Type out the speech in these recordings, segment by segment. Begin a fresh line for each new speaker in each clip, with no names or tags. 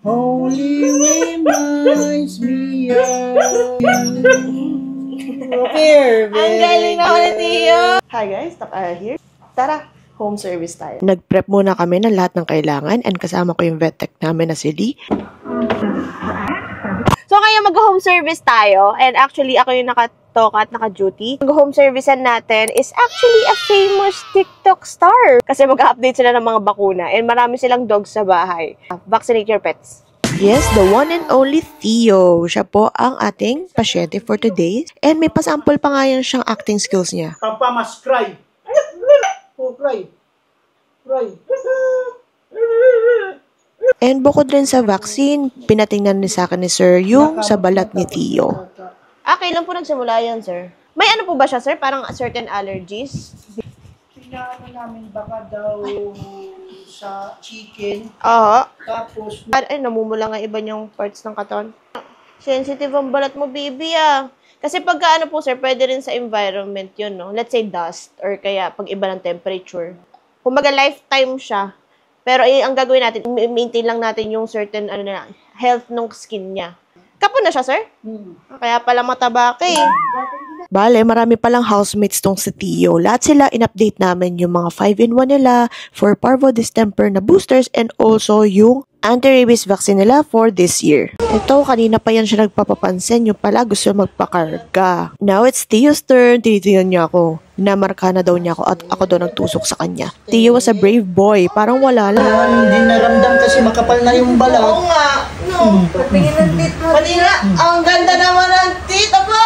only reminds me of you. Here,
Ang galing naman ni Tio! Hi guys, here. Tara, home service tayo.
Nag-prep muna kami ng lahat ng kailangan and kasama ko yung vet tech namin na si Lee.
So, kaya mag-home service tayo. And actually, ako yung nakatoka at naka-duty. Mag-home servicean natin is actually a famous TikTok star. Kasi mag-update sila ng mga bakuna. And marami silang dogs sa bahay. Vaccinate your pets.
Yes, the one and only Theo. Siya po ang ating pasyente for today. And may pasample pa nga yan siyang acting skills niya.
Papa must cry. Oh, cry. Cry.
And bukod rin sa vaccine, pinatingnan ni sa akin ni Sir yung sa balat ni Theo.
Kailan po nagsimula yan, sir? May ano po ba siya, sir? Parang certain allergies?
Tingnan namin baka daw sa chicken.
Oo.
Tapos,
Ay, namumula nga iba niyang parts ng katawan. Sensitive ang balat mo, baby, ah. Kasi pagka ano po, sir, pwede rin sa environment yun, no? Let's say dust or kaya pag iba ng temperature. Kumbaga, lifetime siya. Pero ang gagawin natin, maintain lang natin yung certain health ng skin niya. Kapon na siya, sir? Kaya pala mataba ka eh.
Bale, marami palang housemates tong si Theo. Lahat sila in-update namin yung mga 5-in-1 nila for parvo distemper na boosters and also yung anti-rabies vaccine nila for this year. Ito, kanina pa yan siya nagpapapansin. Yung pala gusto magpakarga. Now it's Theo's turn. Tinitingnan niya ako. Namarka na daw niya ako at ako daw nagtusok sa kanya. Theo was a brave boy. Parang wala lang.
hindi naramdam kasi makapal na yung balat.
Oo nga. No. Patingin ng teeth mo. Patingin nga. Ang ganda naman ng teeth. Aba,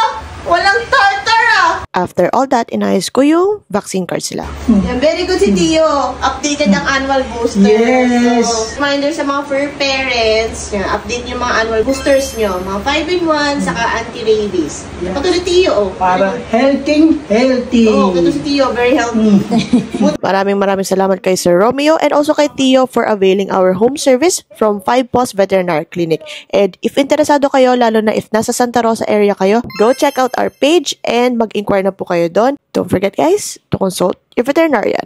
walang tartar ah.
After all that, inayos ko yung vaccine card sila.
Yan, very good si Theo. Updated ang annual booster.
Yes.
So, reminder sa mga fur parents, yan, update yung mga annual boosters nyo. Mga 5-in-1, saka anti-rabies.
Yes.
Patulad Theo, oh.
Para healthy.
Oo, ito si Theo, very healthy.
Maraming salamat kay Sir Romeo and also kay Theo for availing our home service from 5 Paws Veterinary Clinic. And if interesado kayo, lalo na if nasa Santa Rosa area kayo, go check out our page and mag-inquire na po kayo doon. Don't forget guys, to consult your veterinarian.